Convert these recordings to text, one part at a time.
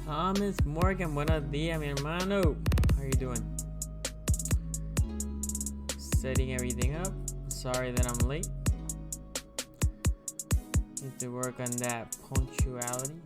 Thomas Morgan, buenos días, mi hermano. How are you doing? Setting everything up. Sorry that I'm late. Need to work on that punctuality.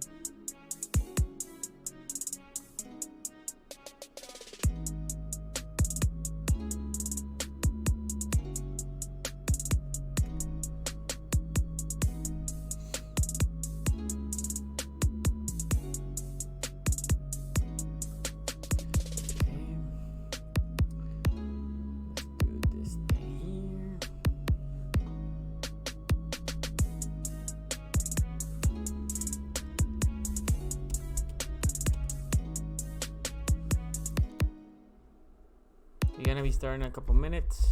We're gonna be starting in a couple minutes.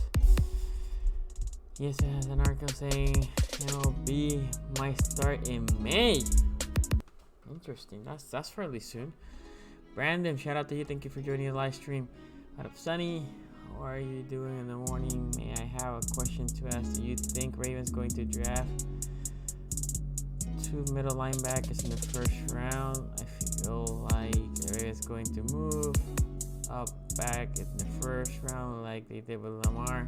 Yes, as an article saying MLB might start in May. Interesting. That's fairly soon. Brandon, shout out to you. Thank you for joining the live stream. Out of Sunny, how are you doing in the morning? May I have a question to ask? Do you think Ravens going to draft 2 middle linebackers in the first round? I feel like the Ravens going to move up back in the first round like they did with Lamar.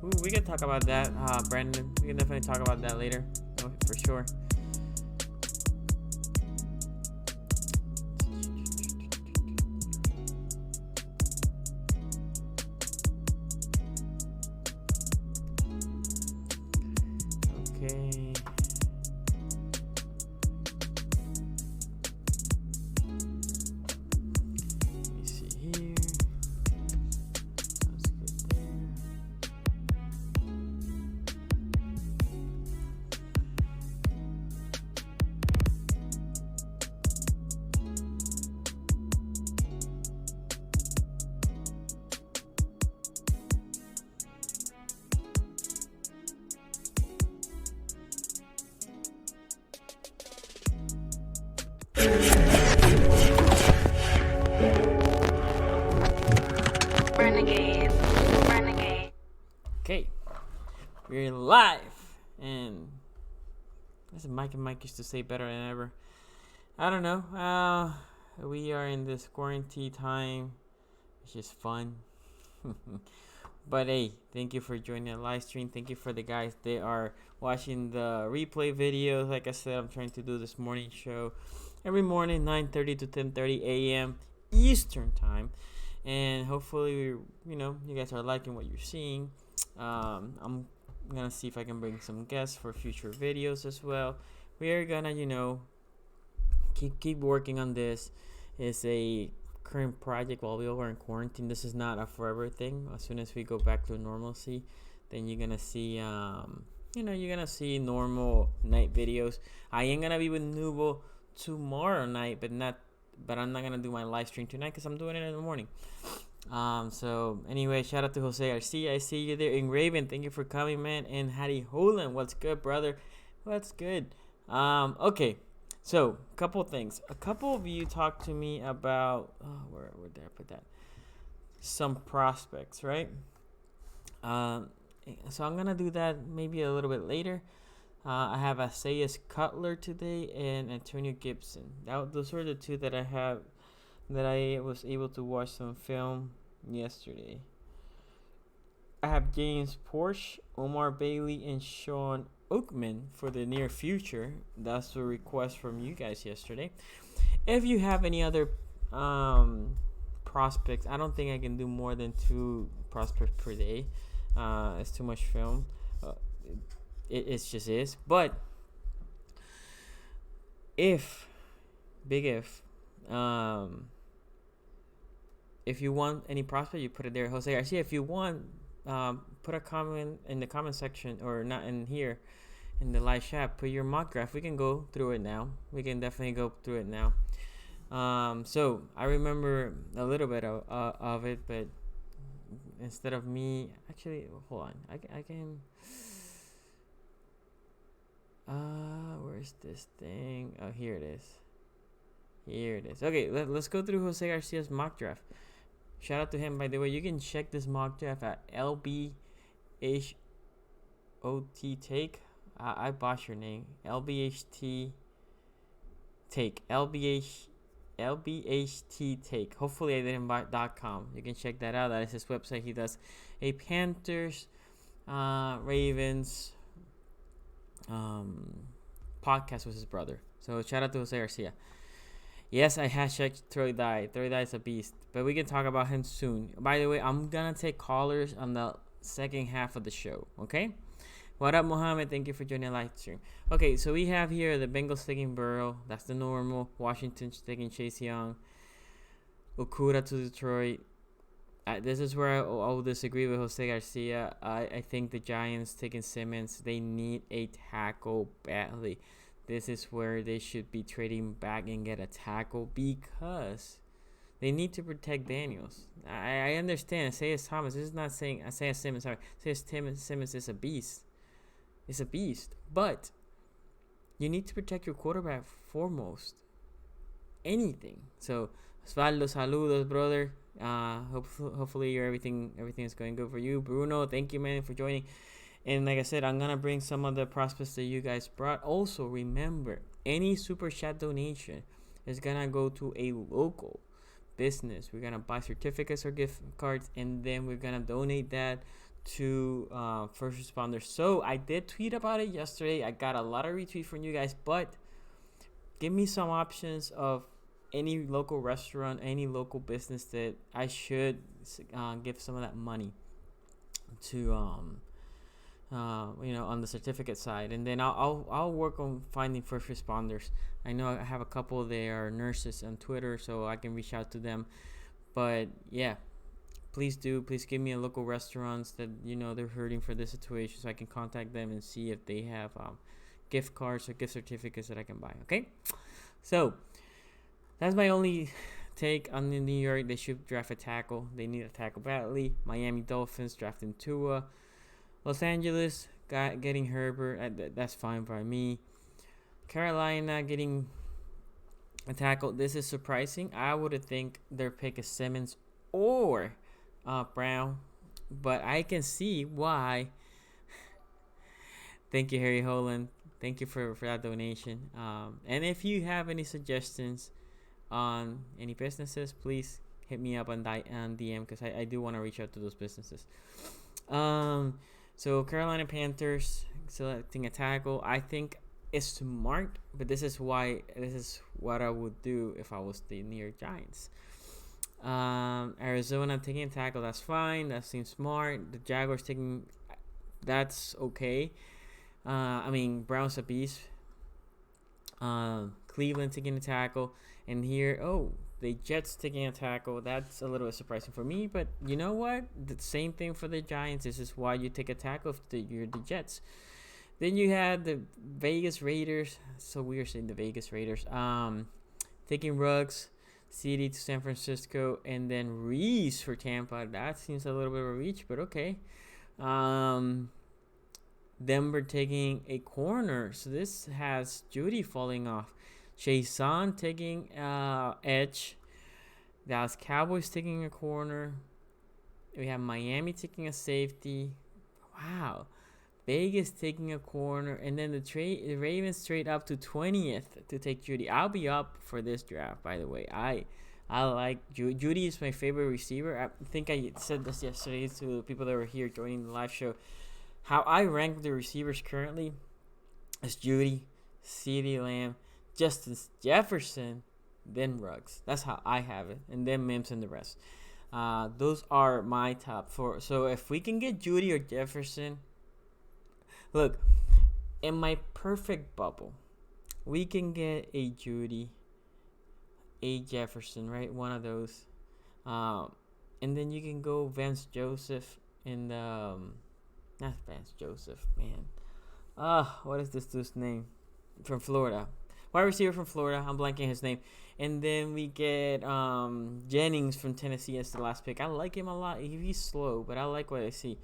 Ooh, we can talk about that, Brandon. We can definitely talk about that later, for sure. Okay. Okay, we're live, and this is Mike and Mike used to say better than ever. I don't know. We are in this quarantine time, which is fun. But hey, thank you for joining the live stream. Thank you for the guys that are watching the replay videos. Like I said, I'm trying to do this morning show every morning, 9:30 to 10:30 a.m. Eastern time, and hopefully, you guys are liking what you're seeing. I'm gonna see if I can bring some guests for future videos as well. We are gonna, keep working on this. It's a current project while we are in quarantine. This is not a forever thing. As soon as we go back to normalcy, then you're gonna see, you're gonna see normal night videos. I am gonna be with Nubo tomorrow night, but I'm not gonna do my live stream tonight because I'm doing it in the morning. So anyway, shout out to Jose Garcia. I see you there. In Raven, thank you for coming, man. And Hattie Holland, what's good, brother? What's good? Okay, so couple things. A couple of you talked to me about where did I put that? Some prospects, right? So I'm gonna do that maybe a little bit later. I have Isaiah Cutler today and Antonio Gibson. Those were the two that I was able to watch some film yesterday. I have James Porsche, Omar Bailey, and Sean Oakman for the near future. That's a request from you guys yesterday. If you have any other prospects, I don't think I can do more than 2 prospects per day. It's too much film. It just is. But if you want any prospect, you put it there. Jose Garcia, if you want, put a comment in the comment section, or not in here, in the live chat. Put your mock draft. We can go through it now. We can definitely go through it now. So I remember a little bit of it, but instead of me, actually, hold on. I can. Where's this thing? Oh, here it is. Okay, let's go through Jose Garcia's mock draft. Shout out to him, by the way. You can check this mock draft at LBHOT Take. I botched your name. LBHT Take. LBHT LBHT Take. Hopefully I didn't buy .com. You can check that out. That is his website. He does a Panthers, Ravens podcast with his brother. So shout out to Jose Garcia. Yes, I hashtag Troy Dye. Troy Dye is a beast, but we can talk about him soon. By the way, I'm gonna take callers on the second half of the show. Okay. What up, Mohammed? Thank you for joining the live stream. Okay, so we have here the Bengals taking Burrow. That's the normal. Washington taking Chase Young. Okuda to Detroit. This is where I will disagree with Jose Garcia. I think the Giants taking Simmons. They need a tackle badly. This is where they should be trading back and get a tackle because they need to protect Daniels. I understand. Isaiah Thomas. This is not saying Isaiah Simmons. Sorry, Isaiah Simmons is a beast. It's a beast, but you need to protect your quarterback foremost. Anything. So, Osvaldo, saludos, brother. Hopefully everything is going good for you. Bruno, thank you, man, for joining. And like I said, I'm gonna bring some of the prospects that you guys brought. Also, remember, any super chat donation is gonna go to a local business. We're gonna buy certificates or gift cards, and then we're gonna donate that to first responders. So I did tweet about it yesterday. I got a lot of retweets from you guys, but give me some options of any local restaurant, any local business that I should give some of that money to on the certificate side, and then I'll work on finding first responders. I know I have a couple. They are nurses on Twitter, so I can reach out to them. But yeah, please give me a local restaurants that they're hurting for this situation, so I can contact them and see if they have gift cards or gift certificates that I can buy. Okay, so that's my only take on the New York. They should draft a tackle. They need a tackle badly. Miami Dolphins drafting Tua. Los Angeles getting Herbert. That's fine by me. Carolina getting a tackle. This is surprising. I would have think their pick is Simmons or Brown, but I can see why. Thank you, Harry Holland. Thank you for that donation. And if you have any suggestions on any businesses, please hit me up on DM because I do want to reach out to those businesses. So Carolina Panthers selecting a tackle. I think it's smart, but this is what I would do if I was the New York Giants. Arizona taking a tackle, that's fine. That seems smart. The Jaguars taking, that's okay. Brown's a beast. Cleveland taking a tackle, and here, the Jets taking a tackle. That's a little bit surprising for me, but you know what? The same thing for the Giants. This is why you take a tackle if you're the Jets. Then you had the Vegas Raiders. So weird saying the Vegas Raiders. Taking Ruggs. CD to San Francisco, and then Reese for Tampa. That seems a little bit of a reach, but okay. Denver taking a corner. So this has Judy falling off. Jason taking edge. Dallas Cowboys taking a corner. We have Miami taking a safety. Wow. Vegas taking a corner, and then the Ravens trade up to 20th to take Judy. I'll be up for this draft, by the way. I like Judy is my favorite receiver. I think I said this yesterday to people that were here joining the live show. How I rank the receivers currently is Judy, CeeDee Lamb, Justin Jefferson, then Ruggs. That's how I have it, and then Mims and the rest. Those are my top four. So if we can get Judy or Jefferson. Look, in my perfect bubble, we can get a Judy, a Jefferson, right? One of those. And then you can go Vance Joseph in the... not Vance Joseph, man. What is this dude's name? From Florida. Wide receiver from Florida. I'm blanking his name. And then we get Jennings from Tennessee as the last pick. I like him a lot. He's slow, but I like what I see.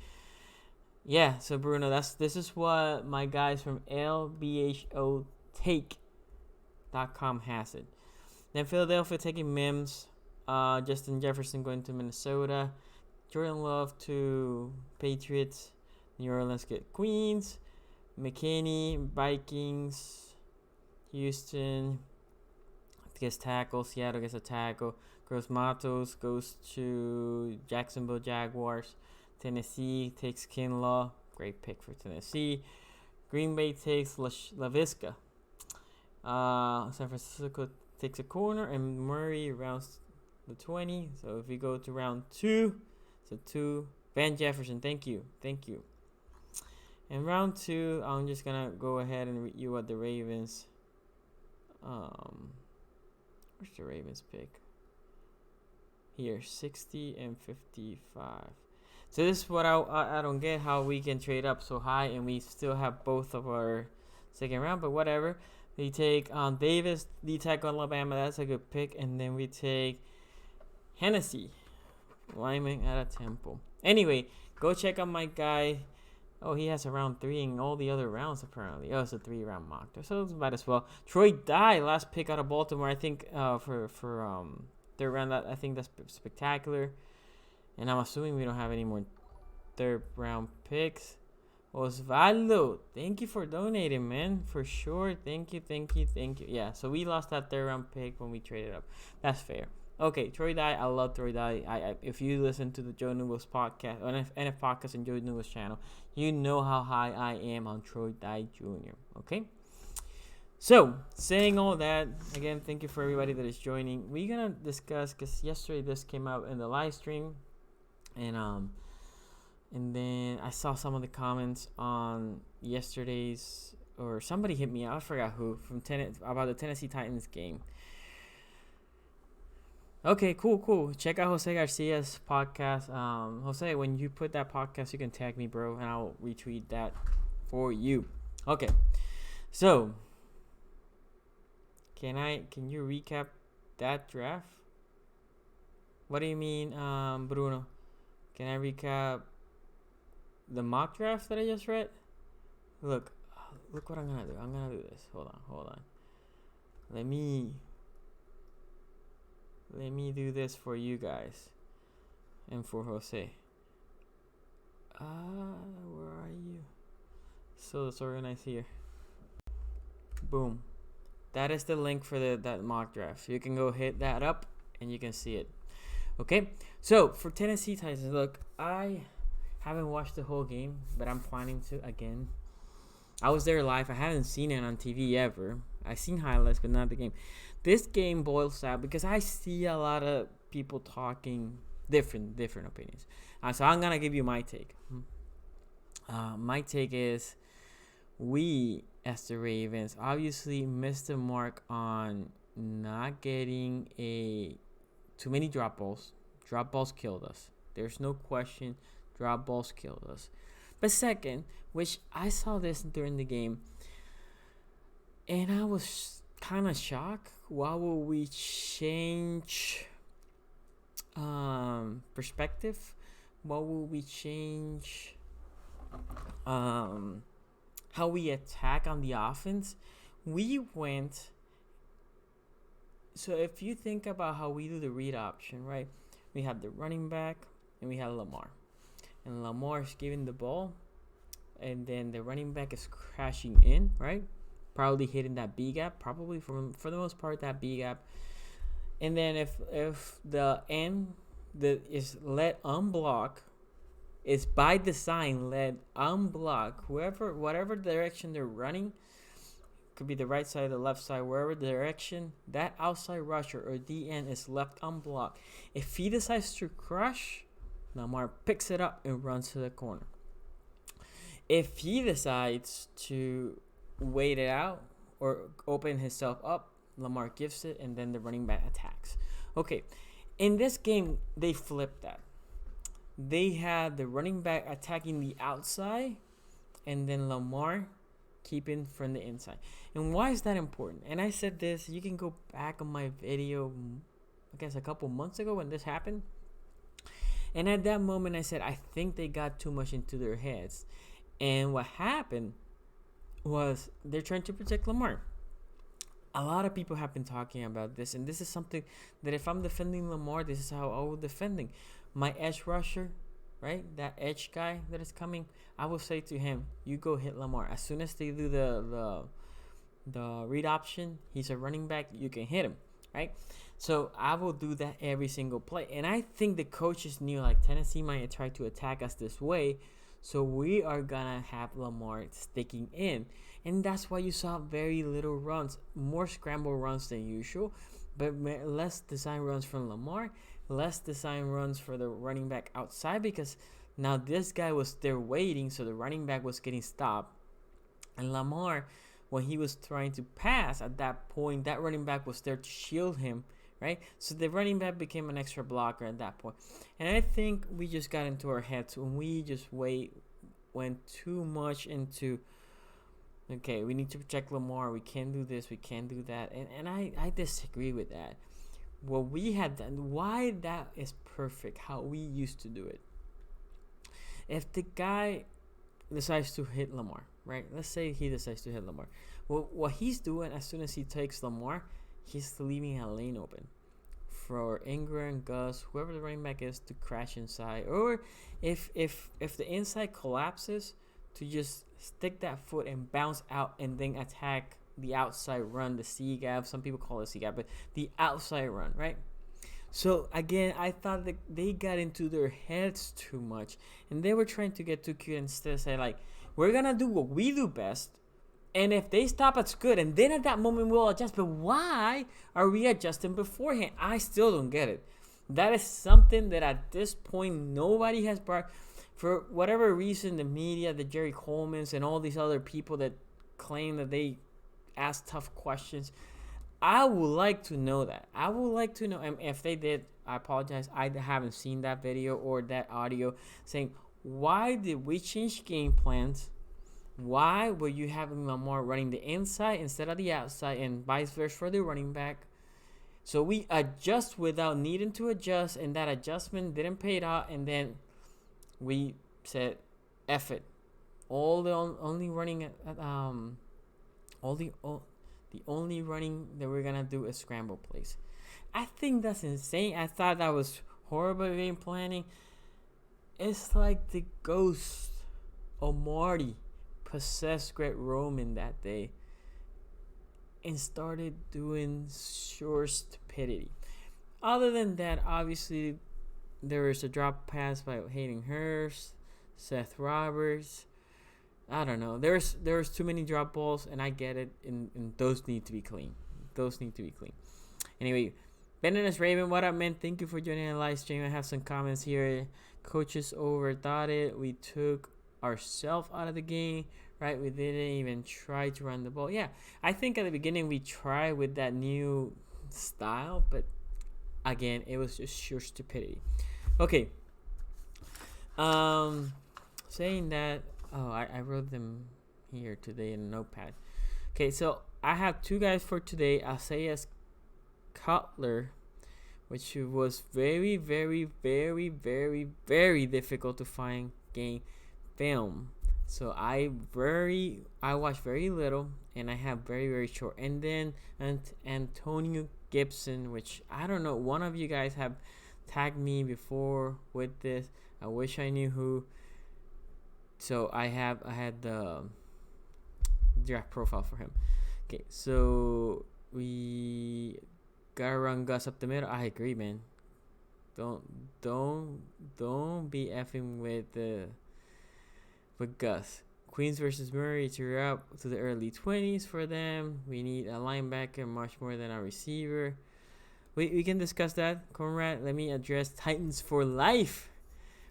Yeah, so Bruno, this is what my guys from LBHOtake.com has it. Then Philadelphia taking Mims, Justin Jefferson going to Minnesota, Jordan Love to Patriots, New Orleans get Queens, McKinney, Vikings, Houston. gets tackle. Seattle gets a tackle. Gross Matos goes to Jacksonville Jaguars. Tennessee takes Kinlaw. Great pick for Tennessee. Green Bay takes LaVisca. San Francisco takes a corner, and Murray rounds the 20. So if we go to round 2, so 2, Van Jefferson, thank you. In round 2, I'm just gonna go ahead and read you what the Ravens. Where's the Ravens pick? Here, 60 and 55. So this is what I don't get, how we can trade up so high and we still have both of our second round, but whatever. They take Davis, D tackle Alabama. That's a good pick. And then we take Hennessy, lineman out of Temple. Anyway, go check out my guy. Oh, he has a round 3 in all the other rounds apparently. Oh, it's a 3-round mock. So it's about as well. Troy Dye, last pick out of Baltimore. I think for third round. I think that's spectacular. And I'm assuming we don't have any more third round picks. Osvaldo, thank you for donating, man. For sure. Thank you. Yeah, so we lost that third round pick when we traded up. That's fair. Okay, Troy Dye. I love Troy Dye. I if you listen to the Joe Newell's podcast, or NF podcast and Joe Newell's channel, you know how high I am on Troy Dye Jr. Okay? So, saying all that, again, thank you for everybody that is joining. We're going to discuss, because yesterday this came out in the live stream, and then I saw some of the comments on yesterday's, or somebody hit me out, I forgot who, about the Tennessee Titans game. Okay, cool. Check out Jose Garcia's podcast. Jose, when you put that podcast, you can tag me, bro, and I'll retweet that for you. Okay, so can you recap that draft? What do you mean, Bruno? Can I recap the mock draft that I just read? Look what I'm gonna do. I'm gonna do this. Hold on. Let me do this for you guys and for Jose. Where are you? So it's organized here. Boom. That is the link for that mock draft. You can go hit that up and you can see it. Okay? So, for Tennessee Titans, look, I haven't watched the whole game, but I'm planning to again. I was there live. I haven't seen it on TV ever. I've seen highlights, but not the game. This game boils out because I see a lot of people talking different opinions. So I'm going to give you my take. My take is we, as the Ravens, obviously missed the mark on not getting too many drop balls. Drop balls killed us. There's no question. Drop balls killed us. But second, which I saw this during the game, and I was kind of shocked. Why would we change perspective? Why would we change how we attack on the offense? We went. So if you think about how we do the read option, right? We have the running back and we have Lamar. And Lamar is giving the ball, and then the running back is crashing in, right? Probably hitting that B gap, probably for the most part that B gap. And then if the end that is let unblock is by design let unblock, whatever direction they're running, could be the right side, the left side, wherever the direction, that outside rusher or DN is left unblocked. If he decides to crush, Lamar picks it up and runs to the corner. If he decides to wait it out or open himself up, Lamar gives it, and then the running back attacks. Okay, in this game, they flipped that. They had the running back attacking the outside, and then Lamar keeping from the inside. And why is that important? And I said this, you can go back on my video, I guess a couple months ago when this happened. And at that moment, I said, I think they got too much into their heads. And what happened was they're trying to protect Lamar. A lot of people have been talking about this, and this is something that if I'm defending Lamar, this is how I will defending my edge rusher, right? That edge guy that is coming, I will say to him, you go hit Lamar. As soon as they do the read option, he's a running back, you can hit him. right? So I will do that every single play. And I think the coaches knew, like, Tennessee might try to attack us this way, so we are gonna have Lamar sticking in. And that's why you saw very little runs, more scramble runs than usual, but less design runs from Lamar, less design runs for the running back outside, because now this guy was there waiting, so the running back was getting stopped. And Lamar, when he was trying to pass at that point, that running back was there to shield him, right? So the running back became an extra blocker at that point. And I think we just got into our heads when we just went too much into, okay, we need to protect Lamar. We can't do this. We can't do that. And I disagree with that. What we had done, why that is perfect, how we used to do it. If the guy decides to hit Lamar, right? Let's say he decides to hit Lamar. Well, what he's doing as soon as he takes Lamar, he's leaving a lane open for Ingram, Gus, whoever the running back is, to crash inside. Or if the inside collapses, to just stick that foot and bounce out and then attack the outside run, the C gap. Some people call it C gap, but the outside run, right? So again, I thought that they got into their heads too much, and they were trying to get too cute instead of say, like, we're gonna do what we do best, and if they stop, it's good. And then at that moment we'll adjust. But why are we adjusting beforehand? I still don't get it. That is something that at this point nobody has brought. For whatever reason, the media, the Jerry Colemans, and all these other people that claim that they ask tough questions, I would like to know that. I would like to know, and if they did, I apologize. I haven't seen that video or that audio saying, why did we change game plans? Why were you having Lamar running the inside instead of the outside, and vice versa for the running back? So we adjust without needing to adjust, and that adjustment didn't pay out, and then we said, F it. All the only running the only running that we're gonna do is scramble plays. I think that's insane. I thought that was horrible game planning. It's like the ghost of Marty possessed Greg Roman that day and started doing sure stupidity. Other than that, obviously, there was a drop pass by Hayden Hurst, Seth Roberts. I don't know. There's too many drop balls, and I get it, and those need to be clean. Anyway, Benedict Raven, what up, man? Thank you for joining the live stream. I have some comments here. Coaches overthought it. We took ourselves out of the game, right? We didn't even try to run the ball. Yeah, I think at the beginning we tried with that new style, but again, it was just sheer stupidity. Okay. Saying that, I wrote them here today in a notepad. Okay, so I have two guys for today. Isaiah Cutler, which was very, very, very, very, very difficult to find game film. So I watched very little, and I have very, very short. And then Antonio Gibson, which I don't know, one of you guys have tagged me before with this. I wish I knew who. So I had the direct profile for him. Okay, so we gotta run Gus up the middle. I agree, man. Don't be effing with Gus. Queens versus Murray, you're up to the early 20s for them. We need a linebacker much more than a receiver. We can discuss that, Conrad. Let me address Titans for life.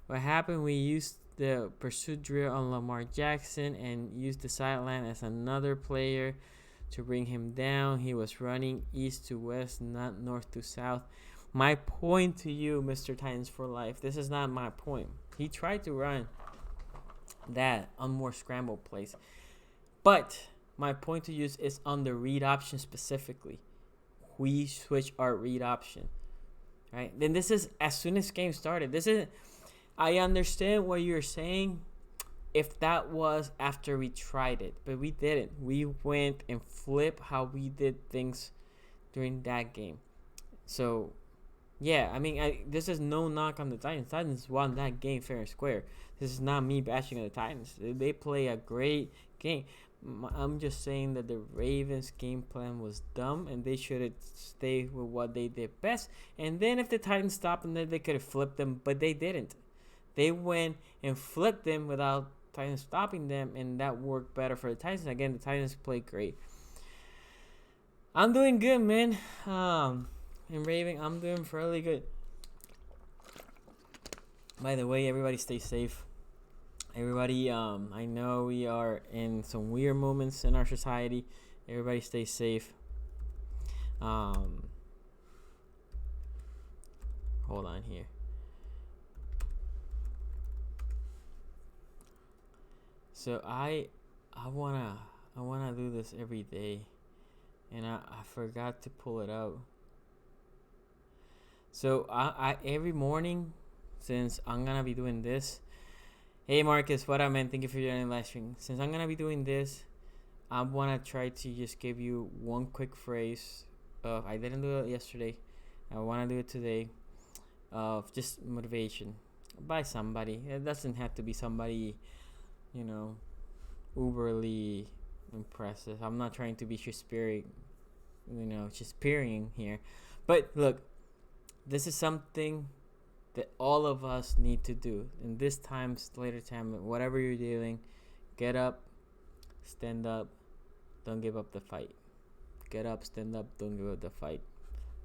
What happened? We used the pursuit drill on Lamar Jackson and used the sideline as another player to bring him down. He was running east to west, not north to south. My point to you, Mr. Titans for life, this is not my point. He tried to run that on more scramble plays. But my point to use is on the read option specifically. We switch our read option. Right? Then this is as soon as game started. I understand what you're saying if that was after we tried it, but we didn't. We went and flipped how we did things during that game. So, yeah, I mean, this is no knock on the Titans. Titans won that game fair and square. This is not me bashing on the Titans. They play a great game. I'm just saying that the Ravens' game plan was dumb, and they should have stayed with what they did best. And then if the Titans stopped them, then they could have flipped them, but they didn't. They went and flipped them without Titans stopping them, and that worked better for the Titans. Again, the Titans played great. I'm doing good, man. In Raving, I'm doing fairly good. By the way, everybody stay safe. Everybody, I know we are in some weird moments in our society. Everybody stay safe. Hold on here. So I wanna do this every day, and I forgot to pull it out. So I every morning, since I'm gonna be doing this. Hey Marcus, what up, man? Thank you for joining the live stream. Since I'm gonna be doing this, I wanna try to just give you one quick phrase. I didn't do it yesterday. I wanna do it today. Of just motivation by somebody. It doesn't have to be somebody, uberly impressive. I'm not trying to be Shakespearean here. But look, this is something that all of us need to do in this later time, whatever you're doing. Get up, stand up, don't give up the fight. Get up, stand up, don't give up the fight.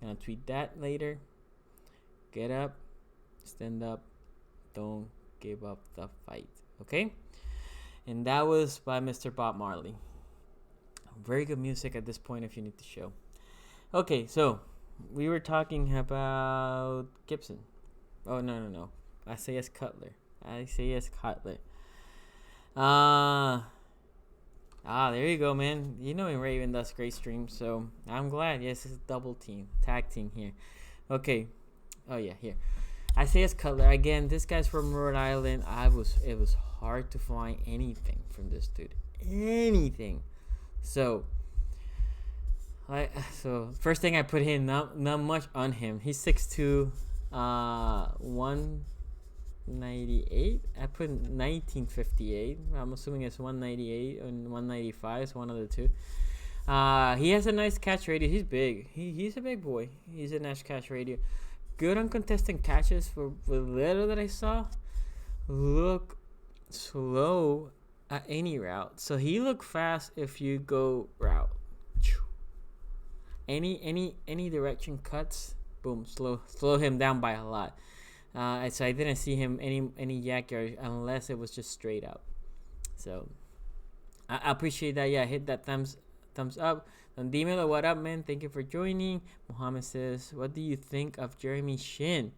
And I'll tweet that later. Get up, stand up, don't give up the fight. Okay? And that was by Mr. Bob Marley. Very good music at this point if you need to show. Okay, so we were talking about Gibson. Oh, no. Isaiah Cutler. There you go, man. In Raven does great streams, so I'm glad. Yes, it's a double team, tag team here. Okay. Oh, yeah, here. Isaiah Cutler. Again, this guy's from Rhode Island. It was hard to find anything from this dude. Anything. So first thing I put in, not much on him. He's 6'2", 198. I put 1958. I'm assuming it's 198 and 195. It's one of the two. He has a nice catch radius. He's big. He's a big boy. He's a nice catch radius. Good uncontested catches for the little that I saw. Look slow at any route. So he looked fast if you go route. Any direction cuts, boom, slow him down by a lot. So I didn't see him any yak yards unless it was just straight up. So I appreciate that. Yeah, hit that thumbs up. Don Dimelo, what up, man? Thank you for joining. Mohammed says, what do you think of Jeremy Shin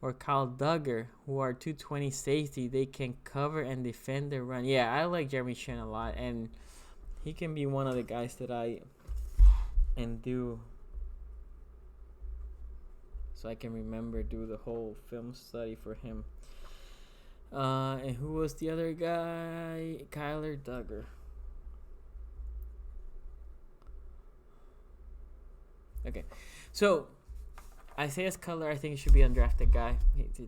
or Kyle Duggar, who are 220 safety? They can cover and defend the run. Yeah, I like Jeremy Shin a lot, and he can be one of the guys that I do so I can do the whole film study for him. And who was the other guy? Kyler Duggar. Okay, so Isaiah Cutler, I think he should be undrafted guy.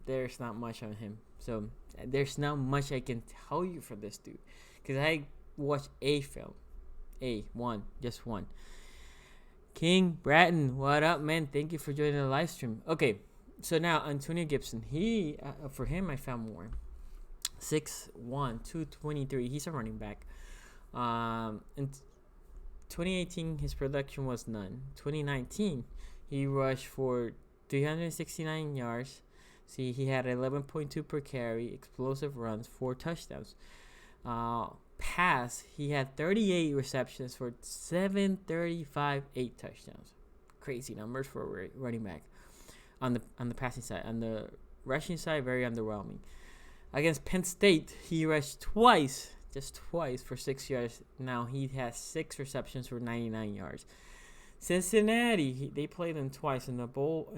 There's not much on him, so there's not much I can tell you for this dude, because I watched a film, just one. King Bratton, what up, man? Thank you for joining the live stream. Okay, so now Antonio Gibson. He for him I found more. 6'1", 223. He's a running back. In 2018, his production was none. 2019, he rushed for 369 yards. See, he had 11.2 per carry, explosive runs, 4 touchdowns. Pass, he had 38 receptions for 735, 8 touchdowns. Crazy numbers for a running back. On the passing side, on the rushing side, very underwhelming. Against Penn State, he rushed just twice for 6 yards. Now he has 6 receptions for 99 yards. Cincinnati, they played them twice in the bowl,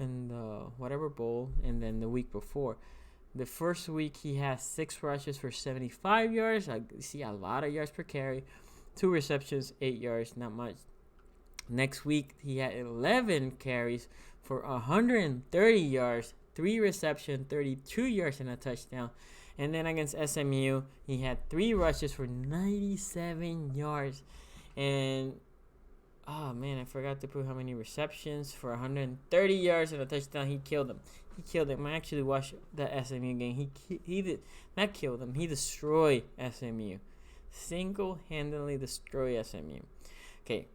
whatever bowl, and then the week before. The first week, he has 6 rushes for 75 yards. I see a lot of yards per carry. 2 receptions, 8 yards, not much. Next week, he had 11 carries for 130 yards, 3 receptions, 32 yards, and a touchdown. And then against SMU, he had 3 rushes for 97 yards. And, oh man, I forgot to put how many receptions for 130 yards and a touchdown. He killed them. I actually watched the SMU game. He did not kill them. He destroyed SMU. Single-handedly destroyed SMU. Okay,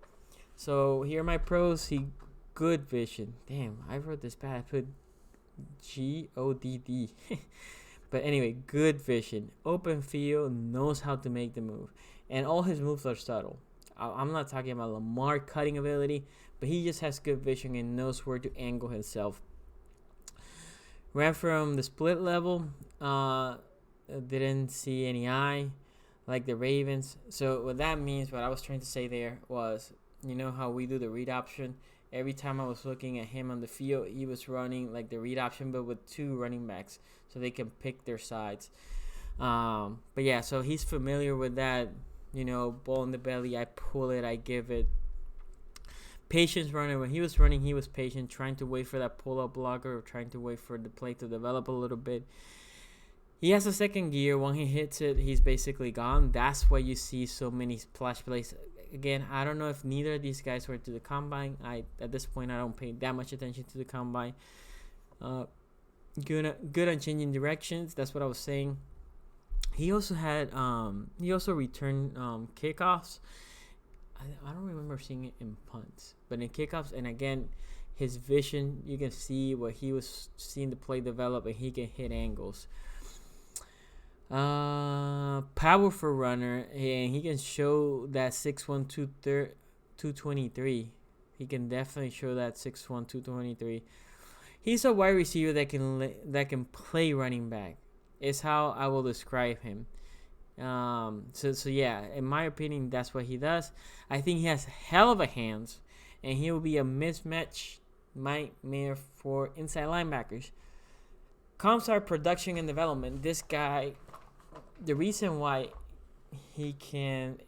so here are my pros. He good vision. Damn, I wrote this bad. I put GODD. But anyway, good vision. Open field, knows how to make the move. And all his moves are subtle. I'm not talking about Lamar cutting ability, but he just has good vision and knows where to angle himself. Ran from the split level. Didn't see any eye like the Ravens. So what that means, what I was trying to say there was, you know how we do the read option? Every time I was looking at him on the field, he was running like the read option, but with 2 running backs, so they can pick their sides. But yeah, so he's familiar with that. You know, ball in the belly, I pull it, I give it. Patience running. When he was running, he was patient, trying to wait for that pull-up blocker, or trying to wait for the play to develop a little bit. He has a second gear. When he hits it, he's basically gone. That's why you see so many splash plays. Again, I don't know if neither of these guys were to the combine. At this point, I don't pay that much attention to the combine. Good on changing directions. That's what I was saying. He also returned kickoffs. I don't remember seeing it in punts, but in kickoffs, and again, his vision, you can see what he was seeing the play develop, and he can hit angles. Powerful runner, and he can show that 6'1", 223. He can definitely show that 6'1", 223. He's a wide receiver that can play running back. Is how I will describe him. So yeah, in my opinion, that's what he does. I think he has hell of a hands, and he will be a mismatch nightmare for inside linebackers. Comps are production and development. This guy, the reason why he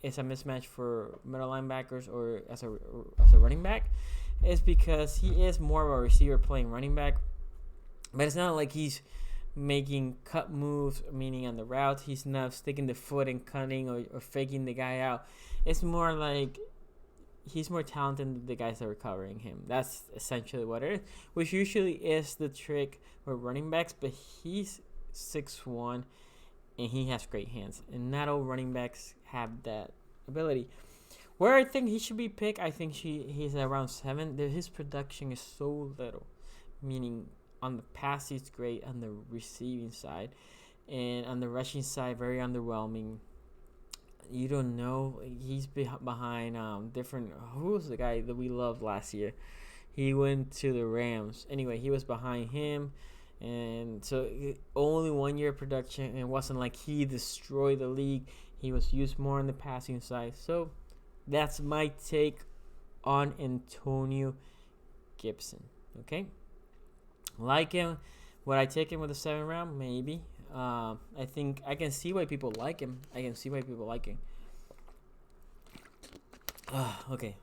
is a mismatch for middle linebackers or as a running back is because he is more of a receiver playing running back. But it's not like he's making cut moves, meaning on the route. He's not sticking the foot and cutting or faking the guy out. It's more like he's more talented than the guys that are covering him. That's essentially what it is, which usually is the trick with running backs. But he's 6'1", and he has great hands. And not all running backs have that ability. Where I think he should be picked, I think he's around 7. His production is so little, meaning on the pass he's great, on the receiving side, and on the rushing side very underwhelming. You don't know, he's behind different. Who was the guy that we loved last year? He went to the Rams. Anyway, he was behind him, and so only 1 year production. It wasn't like he destroyed the league. He was used more on the passing side. So that's my take on Antonio Gibson. Okay. Like him, would I take him with the 7th round? Maybe. I think I can see why people like him. Okay.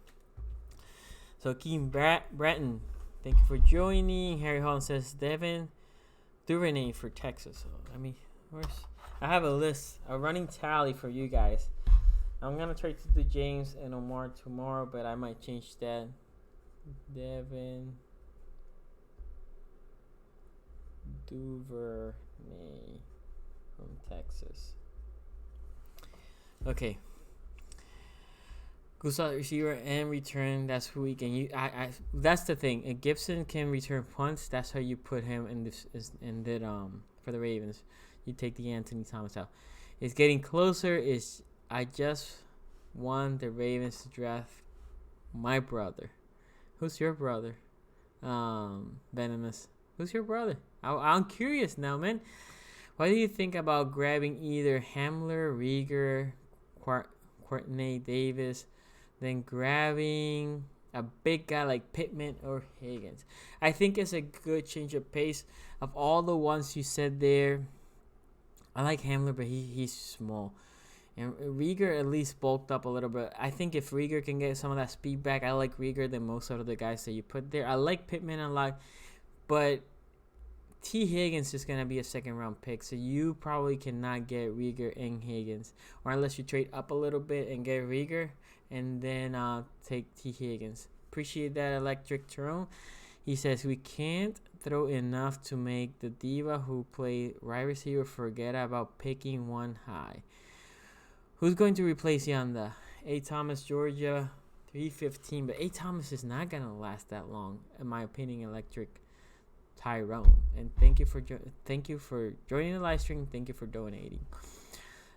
So Keem Bratton, thank you for joining. Harry Holland says Devin Duvernay for Texas. I have a list, a running tally for you guys. I'm gonna try to do James and Omar tomorrow, but I might change that. Devin Duvernay from Texas. Okay. Goose receiver and return. That's who we can use. That's the thing. If Gibson can return punts, that's how you put him in this. For the Ravens, you take the Anthony Thomas out. It's getting closer. I just want the Ravens to draft my brother. Who's your brother? Venomous. Who's your brother? I'm curious now, man. What do you think about grabbing either Hamler, Rieger, Courtney Davis, then grabbing a big guy like Pittman or Higgins? I think it's a good change of pace. Of all the ones you said there, I like Hamler, but he's small. And Rieger at least bulked up a little bit. I think if Rieger can get some of that speed back, I like Rieger than most of the guys that you put there. I like Pittman a lot, but T. Higgins is going to be a second round pick, so you probably cannot get Rieger and Higgins, or unless you trade up a little bit and get Rieger and then take T. Higgins. Appreciate that, Electric Tyrone. He says, we can't throw enough to make the diva who play right receiver forget about picking one high. Who's going to replace Yanda? A. Thomas, Georgia, 315. But A. Thomas is not going to last that long, in my opinion, Electric Tyrone. And thank you for joining the live stream. Thank you for donating.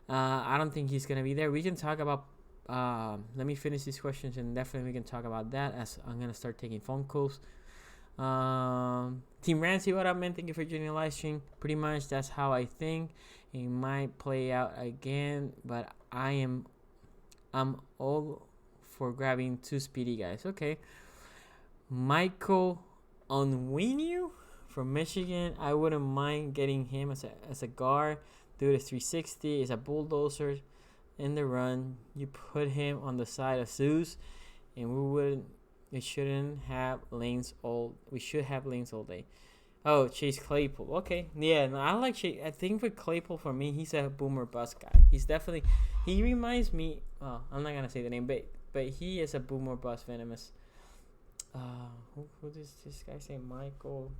I don't think he's going to be there. We can talk about let me finish these questions, and definitely we can talk about that as I'm going to start taking phone calls. Team Ramsey, what up, man? Thank you for joining the live stream. Pretty much that's how I think it might play out again, but I'm all for grabbing 2 speedy guys. Okay. Michael Onwenu from Michigan. I wouldn't mind getting him as a guard. Dude is 360, is a bulldozer in the run. You put him on the side of Zeus, and we shouldn't have lanes all day. Oh, Chase Claypool. Okay. Yeah, no, I like Chase. I think for Claypool, for me, he's a boomer bust guy. He reminds me, I'm not going to say the name, but he is a boomer bust venomous. Who does this guy say? Michael.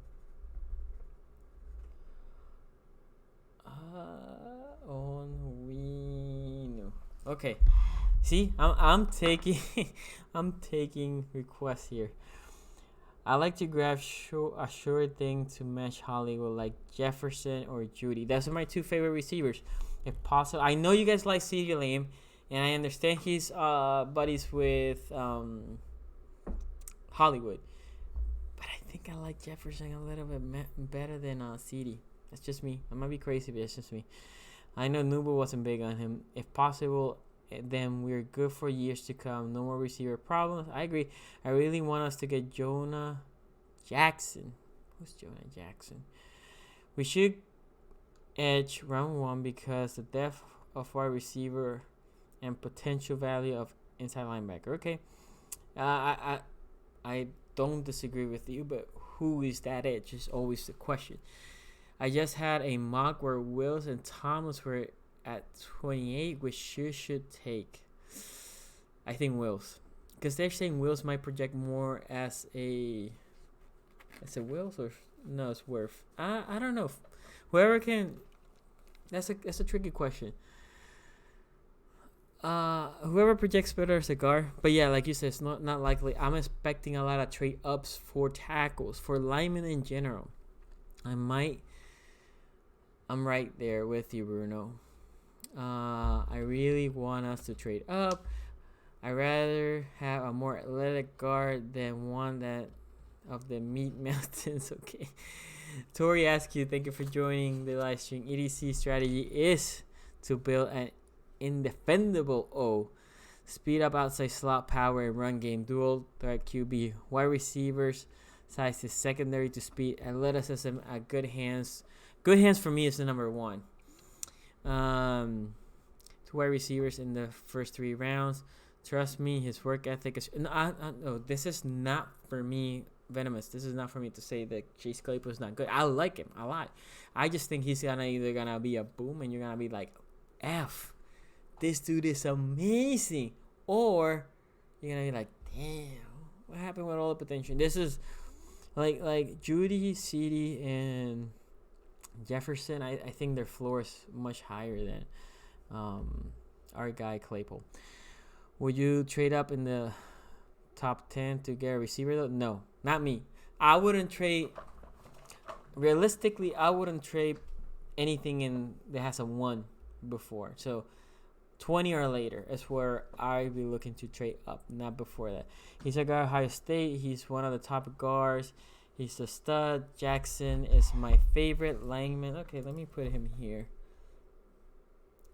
Onwenu. Okay. See, I'm taking I'm taking requests here. I like to grab a sure thing to mesh Hollywood, like Jefferson or Judy. Those are my 2 favorite receivers, if possible. I know you guys like CeeDee Lamb, and I understand he's buddies with Hollywood, but I think I like Jefferson a little bit better than CeeDee. That's just me. I might be crazy, but it's just me. I know Nuba wasn't big on him. If possible, then we're good for years to come. No more receiver problems. I agree. I really want us to get Jonah Jackson. Who's Jonah Jackson? We should edge round 1 because the depth of wide receiver and potential value of inside linebacker. Okay. I don't disagree with you, but who is that edge is always the question. I just had a mock where Wills and Thomas were at 28, which you should take. I think Wills, because they're saying Wills might project more as a Wills, or no, it's Worth. I don't know. Whoever can. That's a tricky question. Whoever projects better as a guard, but yeah, like you said, it's not likely. I'm expecting a lot of trade ups for tackles, for linemen in general. I'm right there with you, Bruno. I really want us to trade up. I'd rather have a more athletic guard than one that of the meat mountains. Okay. Tori Askew, thank you for joining the live stream. EDC strategy is to build an indefendable O. Speed up outside slot power and run game. Dual threat QB. Wide receivers. Size is secondary to speed. Athleticism at good hands. Good hands for me is the number 1. 2 wide receivers in the first 3 rounds. Trust me, his work ethic is. No, this is not for me, Venomous. This is not for me to say that Chase Claypool is not good. I like him a lot. I just think he's either gonna be a boom and you're gonna be like, F, this dude is amazing, or you're gonna be like, damn, what happened with all the potential? This is like Judy, CeeDee, and Jefferson. I think their floor is much higher than our guy Claypool. Would you trade up in the top 10 to get a receiver though? No, not me. I wouldn't trade. Realistically, I wouldn't trade anything that has a 1 before. So 20 or later is where I'd be looking to trade up, not before that. He's a guy at Ohio State. He's one of the top guards. He's a stud. Jackson is my favorite lineman. Okay, let me put him here.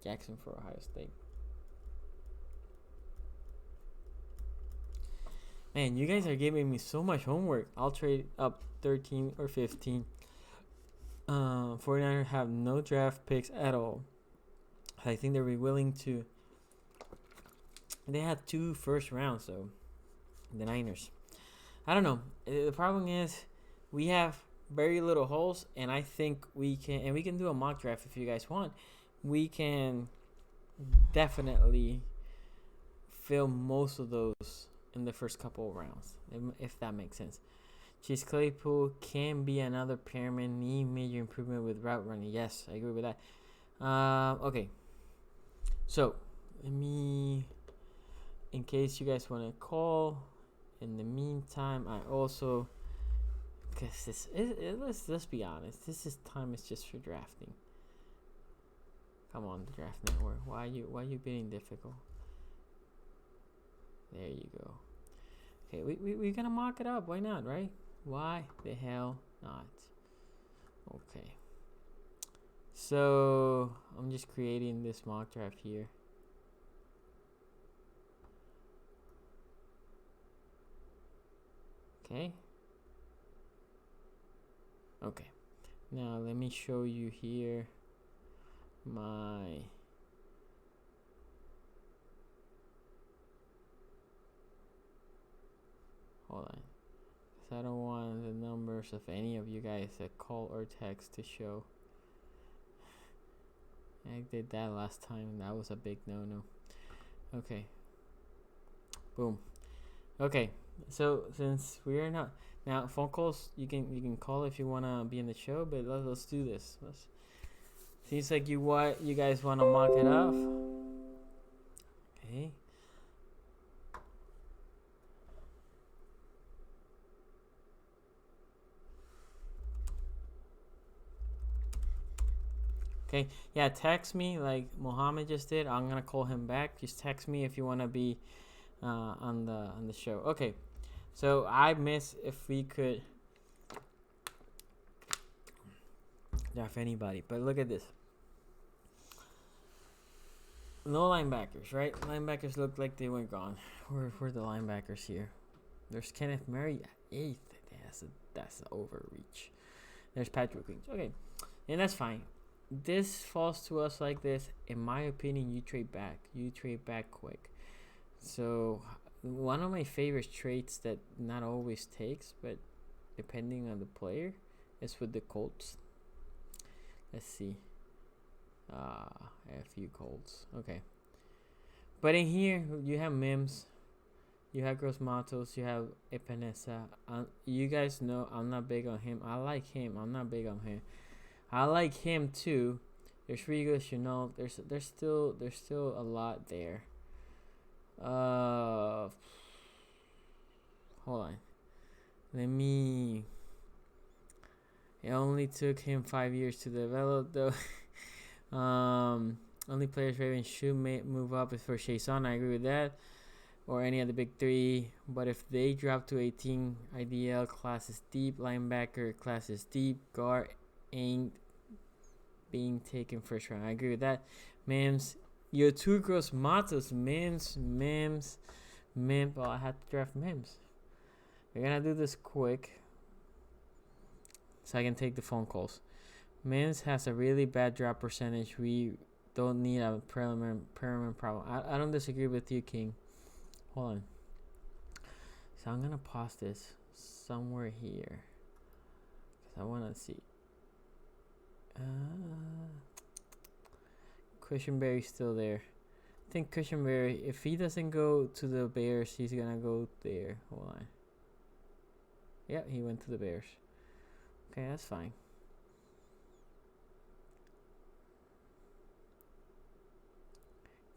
Jackson for Ohio State. Man, you guys are giving me so much homework. I'll trade up 13 or 15. 49ers have no draft picks at all. I think they'll be willing to. They have 2 first rounds, though. The Niners. I don't know. The problem is we have very little holes, and I think we can do a mock draft if you guys want. We can definitely fill most of those in the first couple of rounds, if that makes sense. Chase Claypool can be another pyramid, need major improvement with route running. Yes, I agree with that. Okay, so let me, in case you guys want to call, in the meantime, I also, because let's be honest, this time is just for drafting. Come on, the Draft Network. Why you being difficult? There you go. Okay, we're gonna mock it up. Why not, right? Why the hell not? Okay. So I'm just creating this mock draft here. Okay. Okay. Now let me show you here my hold on, because I don't want the numbers of any of you guys that call or text to show. I did that last time. That was a big no-no. Okay. Boom. Okay. So since we're not now, phone calls you can call if you wanna be in the show, but let's do this. Seems like you guys wanna mock it up. Okay. Okay, yeah, text me like Mohammed just did. I'm gonna call him back. Just text me if you wanna be on the show. Okay, so I miss if we could draft anybody, but look at this. No linebackers, right? Linebackers look like they went gone. Where the linebackers here? There's Kenneth Murray at 8th. That's an overreach. There's Patrick Queen. Okay, and that's fine. This falls to us like this. In my opinion, you trade back. You trade back quick. So one of my favorite traits that not always takes, but depending on the player, is with the Colts. Let's see. A few Colts. Okay. But in here, you have Mims. You have Gross Matos. You have Epinesa. You guys know I'm not big on him. I like him. I'm not big on him. I like him too. There's Rigo Chanel. There's still a lot there. Hold on. Let me. It only took him 5 years to develop, though. Only players Ravens should move up is for Chason. I agree with that. Or any of the big three. But if they drop to 18, IDL class is deep. Linebacker class is deep. Guard ain't being taken first round. I agree with that. Mims. Your two Gross Matos. Mims. Well, I had to draft Mims. We're going to do this quick so I can take the phone calls. Mims has a really bad drop percentage. We don't need a preliminary problem. I don't disagree with you, King. Hold on. So I'm going to pause this somewhere here, because I want to see. Cushionberry's still there. I think Cushionberry, if he doesn't go to the Bears, he's going to go there. Hold on. Yeah, he went to the Bears. Okay, that's fine.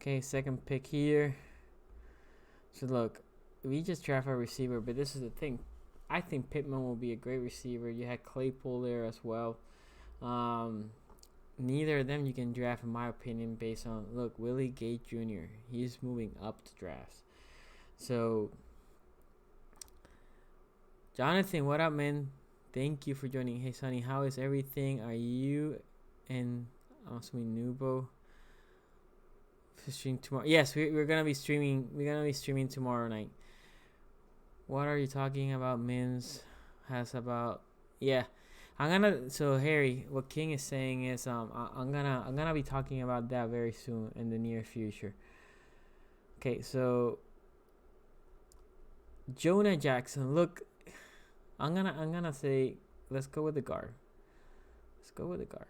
Okay, second pick here. So look, we just draft a receiver, but this is the thing. I think Pittman will be a great receiver. You had Claypool there as well. Neither of them you can draft, in my opinion, based on, look, Willie Gay Jr. He's moving up to drafts. So, Jonathan, what up, man? Thank you for joining. Hey, Sonny, how is everything? Are you and Nubo stream tomorrow? Yes, we're gonna be streaming. We're gonna be streaming tomorrow night. What are you talking about? Mims has about, yeah. So Harry, what King is saying is I'm gonna be talking about that very soon in the near future. Okay, so Jonah Jackson, look, I'm gonna say let's go with the guard. Let's go with the guard.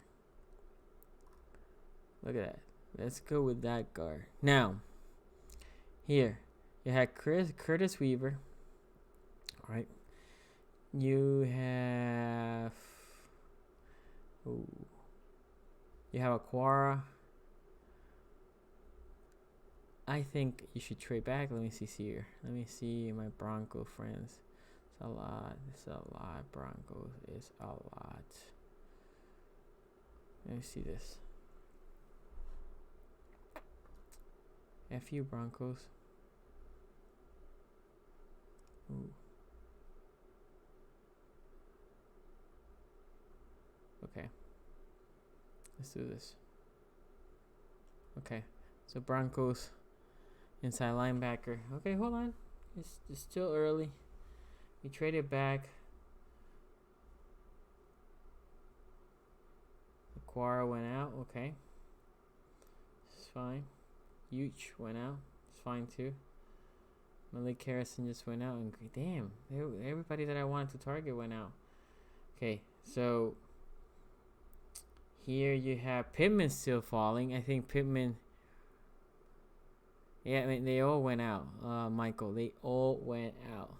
Look at that. Let's go with that guard. Now, here you had Curtis Weaver. All right. You have Aquara. I think you should trade back. Let me see here. Let me see my Bronco friends. It's a lot. It's a lot. Broncos is a lot. Let me see this. FU Broncos. Ooh. Okay. Let's do this. Okay. So Broncos inside linebacker. Okay, hold on. It's still early. We traded back. Aquara went out. Okay. It's fine. Huge went out. It's fine too. Malik Harrison just went out. And damn, everybody that I wanted to target went out. Okay, so here you have Pittman still falling. I think Pittman. Yeah, I mean, they all went out. Michael, they all went out.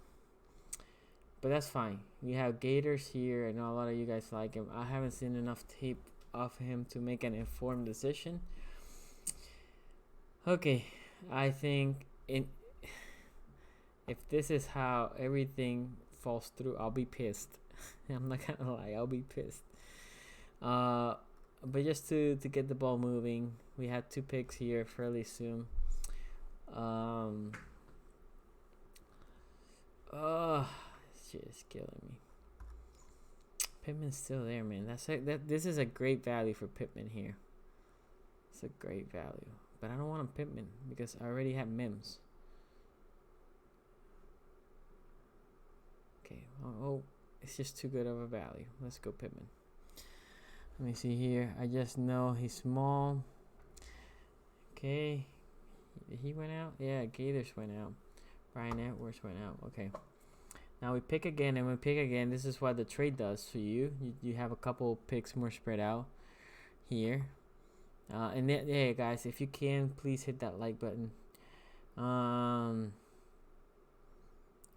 But that's fine. We have Gators here. I know a lot of you guys like him. I haven't seen enough tape of him to make an informed decision. Okay, I think if this is how everything falls through, I'll be pissed. I'm not gonna lie, I'll be pissed. But just to get the ball moving, we had 2 picks here fairly soon. It's just killing me. Pittman's still there, man. This is a great value for Pittman here. It's a great value. But I don't want a Pittman because I already have Mims. Okay. Oh, it's just too good of a value. Let's go Pittman. Let me see here. I just know he's small. Okay. He went out? Yeah, Gators went out. Brian Edwards went out. Okay. Now we pick again and we pick again. This is what the trade does for you. You have a couple picks more spread out here. And then, hey guys, if you can, please hit that like button.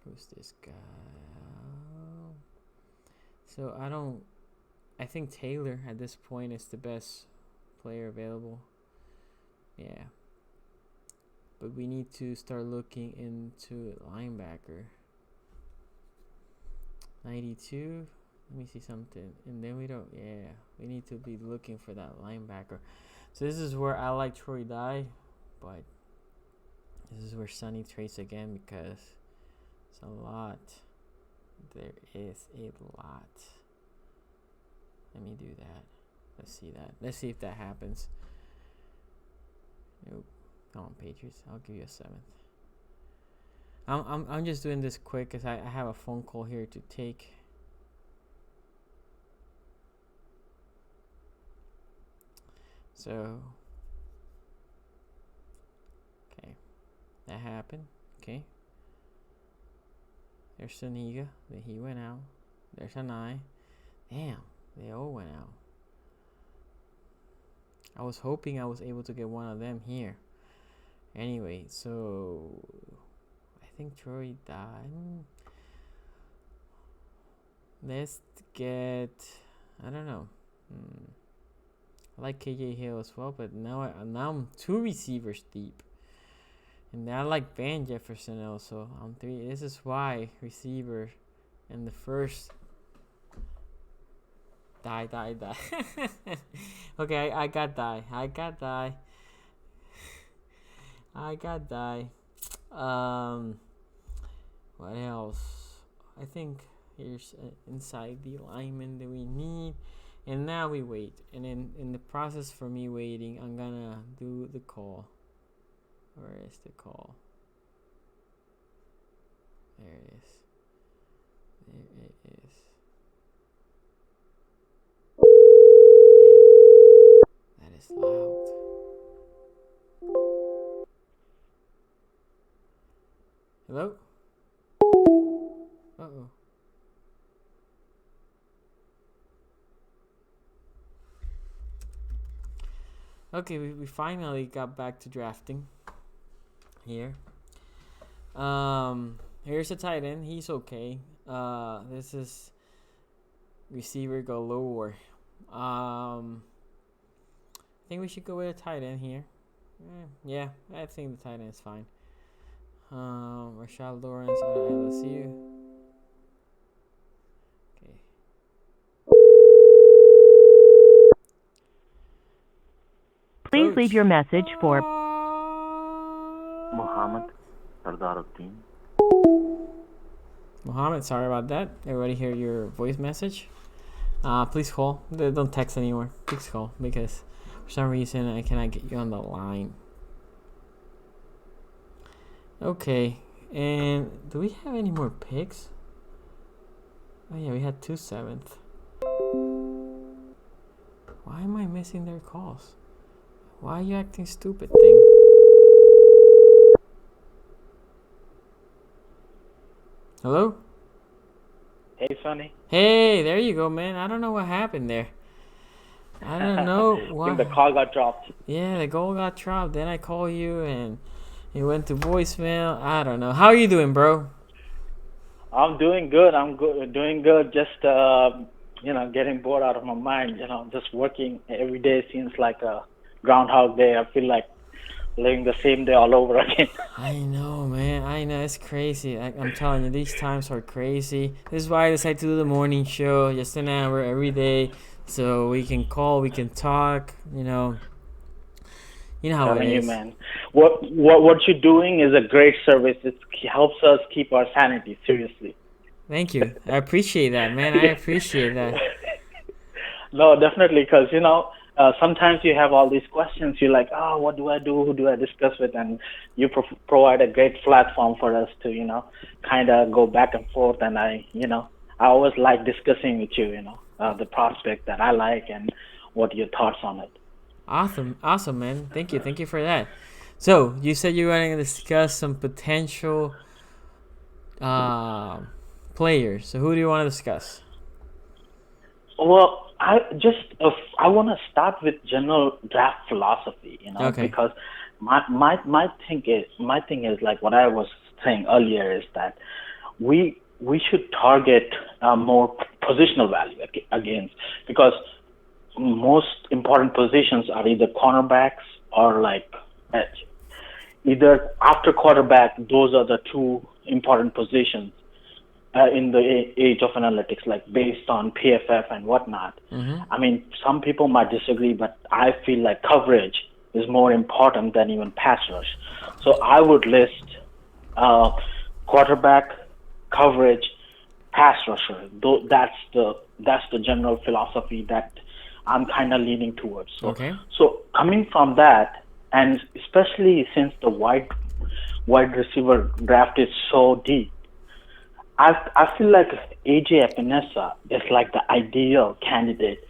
Who's this guy? So I think Taylor at this point is the best player available. Yeah. But we need to start looking into linebacker. 92. Let me see something. And then we need to be looking for that linebacker. So this is where I like Troy Dye, but this is where Sonny trades again because it's a lot. There is a lot. Let me do that. Let's see that. Let's see if that happens. Nope. Come on, Patriots. I'll give you a 7th. I'm just doing this quick because I have a phone call here to take. So, okay, that happened. Okay, there's Saniga. He went out. There's an eye. Damn, they all went out. I was hoping I was able to get one of them here. Anyway, so I think Troy died. Let's get. I don't know. I like KJ Hill as well, but now I'm 2 receivers deep, and I like Van Jefferson also. I'm 3. This is why receiver, and the first. Die. Okay, I got die. What else? I think here's inside the alignment that we need. And now we wait. And in the process for me waiting, I'm gonna do the call. Where is the call? There it is. There it is. Damn. That is loud. Hello? Uh-oh. Okay, we finally got back to drafting here. Here's a tight end. He's okay. This is receiver galore. I think we should go with a tight end here. Yeah, I think the tight end is fine. Rashad Lawrence out of LSU. Okay. Please leave your message for Muhammad Sardaruddin. Mohammed, sorry about that. Everybody hear your voice message? Please call. Don't text anymore. Please call because for some reason I cannot get you on the line. Okay, and do we have any more picks? Oh yeah, we had 2 7th. Why am I missing their calls? Why are you acting stupid, thing? Hello? Hey, Sonny. Hey, there you go, man. I don't know what happened there. I don't know I why. think the call got dropped. Yeah, the goal got dropped. Then I call you and it went to voicemail. I don't know. How are you doing, bro? I'm doing good. Doing good. Just getting bored out of my mind. Just working every day seems like a Groundhog Day. I feel like living the same day all over again. I know, man. I know. It's crazy. I'm telling you, these times are crazy. This is why I decided to do the morning show, just an hour every day, so we can call, we can talk. You know how it is. Man. What you're doing is a great service. It helps us keep our sanity. Seriously. Thank you. I appreciate that, man. I appreciate that. No, definitely, because sometimes you have all these questions. You're like, oh, what do I do? Who do I discuss with? And you provide a great platform for us to, kind of go back and forth. And I always like discussing with you, the prospect that I like and what your thoughts on it. Awesome, man. Thank you for that. So you said you were going to discuss some potential players. So who do you want to discuss? Well, I want to start with general draft philosophy, Okay. because my thing is like what I was saying earlier is that we should target more positional value against, because most important positions are either cornerbacks or like edge. Either after quarterback, those are the two important positions in the age of analytics, like based on PFF and whatnot. Mm-hmm. I mean, some people might disagree, but I feel like coverage is more important than even pass rush. So I would list quarterback, coverage, pass rusher. That's the general philosophy that I'm kind of leaning towards. So coming from that, and especially since the wide receiver draft is so deep, I feel like AJ Epinesa is like the ideal candidate.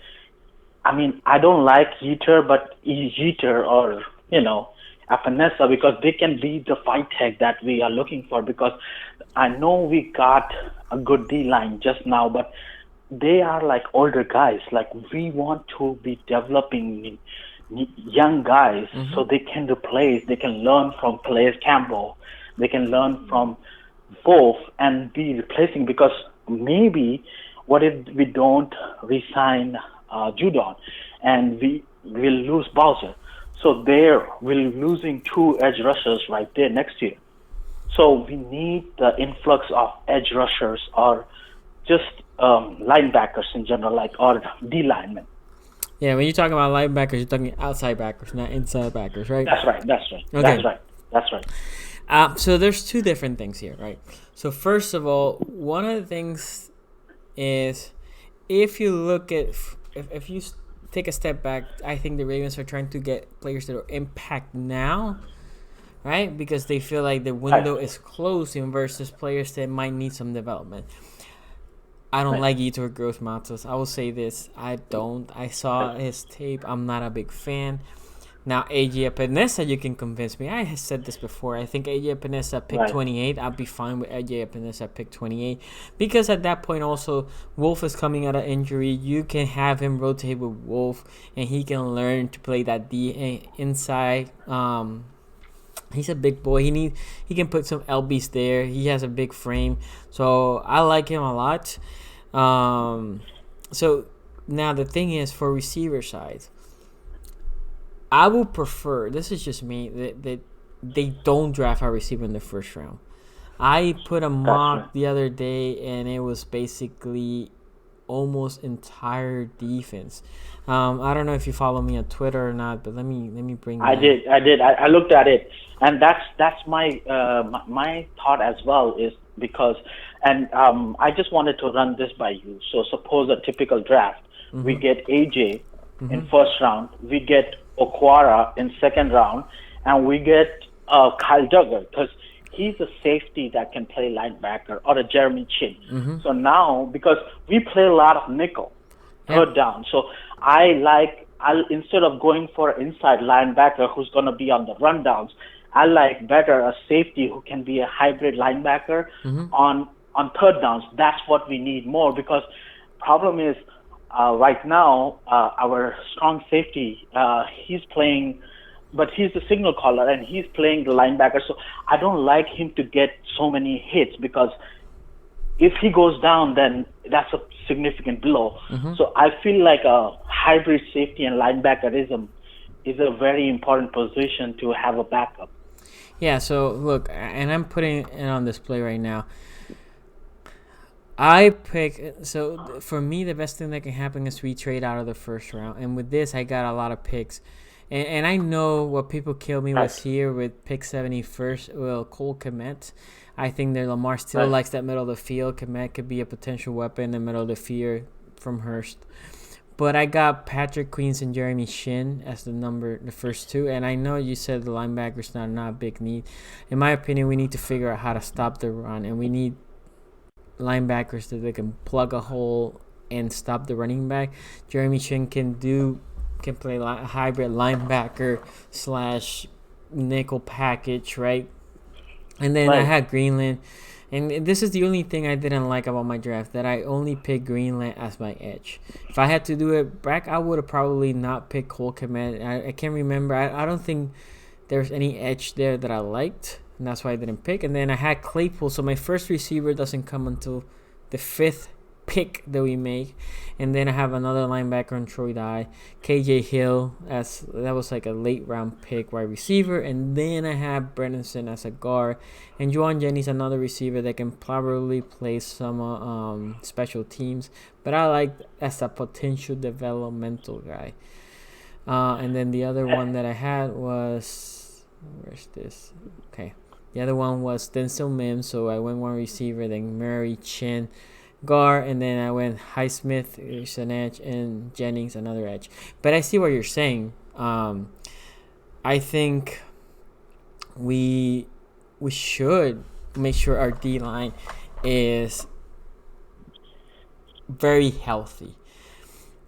I mean, I don't like Jeter, but Jeter or Epinesa, because they can be the fight tag that we are looking for. Because I know we got a good D line just now, but they are like older guys. Like we want to be developing young guys, so they can replace. They can learn from Calais Campbell. They can learn from both and be replacing, because maybe what if we don't re-sign Judon and we will lose Bowser? So there we're losing 2 edge rushers right there next year. So we need the influx of edge rushers or just linebackers in general, or D linemen. Yeah, when you talk about linebackers, you're talking outside backers, not inside backers, right? That's right. Okay. That's right. So there's 2 different things here, right? So first of all, one of the things is if you look at if you take a step back, I think the Ravens are trying to get players that are impact now, right? Because they feel like the window is closing versus players that might need some development. I don't like Yetur Gross-Matos. I will say this. I don't. I saw his tape. I'm not a big fan. Now, AJ Epinesa, you can convince me. I said this before. I think AJ Epinesa pick 28. I'll be fine with AJ Epinesa pick 28. Because at that point, also, Wolf is coming out of injury. You can have him rotate with Wolf, and he can learn to play that D inside. He's a big boy. He can put some LBs there. He has a big frame. So, I like him a lot. So, now the thing is, for receiver side, I would prefer, this is just me, that they don't draft our receiver in the first round. I put a mock the other day, and it was basically almost entire defense. I don't know if you follow me on Twitter or not, but let me bring that. I did. I looked at it, and that's my my thought as well, is because, and I just wanted to run this by you. So suppose a typical draft, we get AJ in first round, we get Okwara in second round, and we get Kyle Duggar, because he's a safety that can play linebacker, or a Jeremy Chin. So now, because we play a lot of nickel, third down, so I'll instead of going for inside linebacker who's going to be on the rundowns, I like better a safety who can be a hybrid linebacker on third downs. That's what we need more, because problem is, right now, our strong safety, he's playing, but he's the signal caller, and he's playing the linebacker. So I don't like him to get so many hits, because if he goes down, then that's a significant blow. So I feel like a hybrid safety and linebackerism is a very important position to have a backup. Yeah, so look, and I'm putting it on display right now. So for me, the best thing that can happen is we trade out of the first round. And with this, I got a lot of picks. And I know what people kill me with here with pick 71st. Well, Cole Kmet. I think that Lamar still likes that middle of the field. Kmet could be a potential weapon in the middle of the field from Hurst. But I got Patrick Queens and Jeremy Shin as the first two. And I know you said the linebackers are not a big need. In my opinion, we need to figure out how to stop the run. And we need linebackers that they can plug a hole and stop the running back. Jeremy Shin can play hybrid linebacker / nickel package, right? And then I had Greenland, and this is the only thing I didn't like about my draft, that I only picked Greenland as my edge. If I had to do it back, I would have probably not picked Cole Kmet. I can't remember. I don't think there's any edge there that I liked, and that's why I didn't pick. And then I had Claypool, so my first receiver doesn't come until the 5th pick that we make. And then I have another linebacker on Troy Dye, KJ Hill, that was like a late round pick, wide receiver. And then I have Brennan as a guard, and Juwan Jennings, another receiver that can probably play some special teams, but I like as a potential developmental guy. And then the other one that I had was, where's this? Okay. The other one was Denzel Mims, so I went one receiver, then Murray, Chin, Gar, and then I went Highsmith, who's an edge, and Jennings, another edge. But I see what you're saying. I think we should make sure our D-line is very healthy.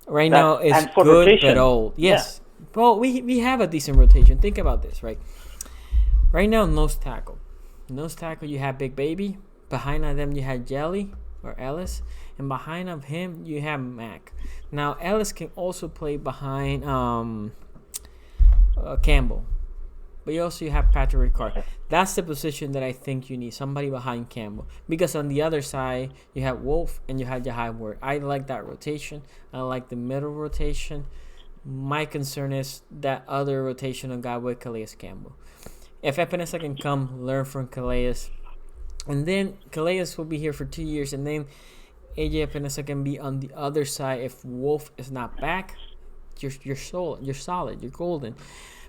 Right now, it's good rotation, but old. Yes. Yeah. Well, we have a decent rotation. Think about this, right? Right now, nose tackle. Nose tackle, you have Big Baby. Behind them, you have Jelly or Ellis. And behind of him, you have Mac. Now, Ellis can also play behind Campbell. But you also have Patrick Ricard. That's the position that I think you need. Somebody behind Campbell. Because on the other side, you have Wolf and you have Jahai Ward. I like that rotation. I like the middle rotation. My concern is that other rotational guy with Calais Campbell. If Epinesa can come, learn from Calais. And then Calais will be here for 2 years. And then AJ Epinesa can be on the other side. If Wolf is not back, you're solid. You're golden.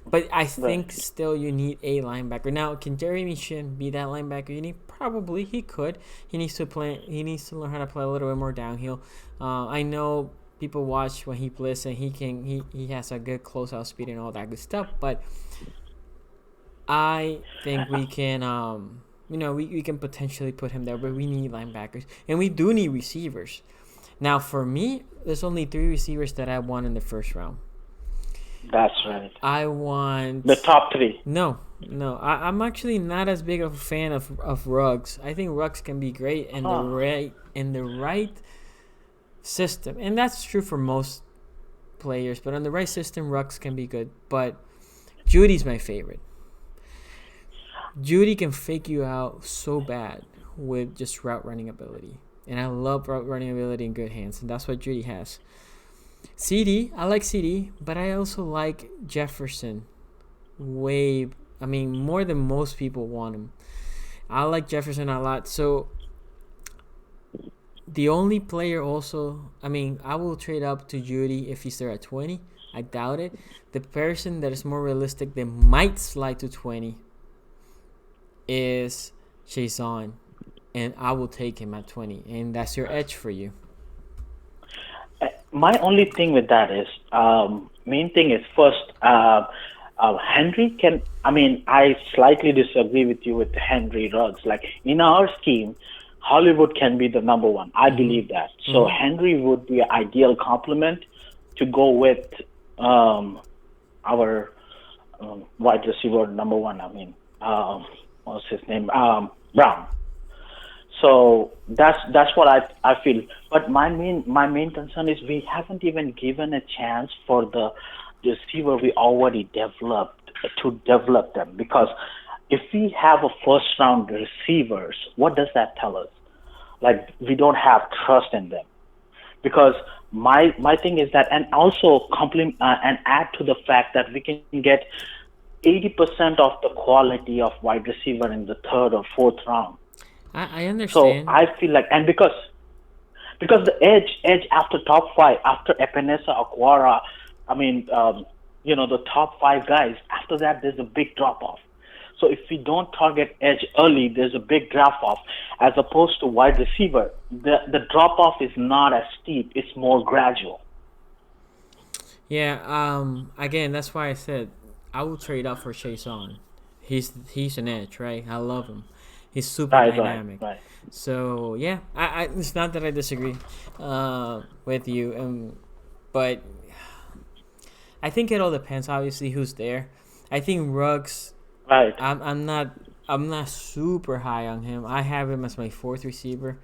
But I think still you need a linebacker. Now, can Jeremy Shin be that linebacker you need? Probably he could. He needs to learn how to play a little bit more downhill. I know people watch when he plays and he has a good closeout speed and all that good stuff. But I think we can we can potentially put him there. But we need linebackers and we do need receivers. Now for me, there's only 3 receivers that I want in the first round. That's right. I want the top three. No. I'm actually not as big of a fan of Ruggs. I think Ruggs can be great in the right system, and that's true for most players. But on the right system, Ruggs can be good. But Judy's my favorite. Judy can fake you out so bad with just route running ability, and I love route running ability in good hands, and that's what Judy has. I like CD, but I also like Jefferson more than most people want him. I like Jefferson a lot. So the only player also, I will trade up to Judy if he's there at 20. I doubt it. The person that is more realistic that might slide to 20 is szg, and I will take him at 20, and that's your edge for you. My only thing with that is, main thing is first, Henry can. I slightly disagree with you with Henry Ruggs. Like in our scheme, Hollywood can be the number one. I believe that. So Henry would be an ideal complement to go with our wide receiver number one. What's his name? Brown. So that's what I feel. But my main concern is we haven't even given a chance for the receiver we already developed to develop them. Because if we have a first round receivers, what does that tell us? Like we don't have trust in them. Because my thing is that, and also complement and add to the fact that we can get 80% of the quality of wide receiver in the third or fourth round. I understand. So I feel like, and because the edge after top five, after Epinesa, Aquara, the top five guys, after that there's a big drop off. So if we don't target edge early, there's a big drop off. As opposed to wide receiver, the drop off is not as steep; it's more gradual. Yeah. Again, that's why I said I will trade up for szg. He's an edge, right? I love him. He's super dynamic. Right. So yeah, I it's not that I disagree with you, but I think it all depends. Obviously, who's there. I think Ruggs. Right. I'm not super high on him. I have him as my fourth receiver.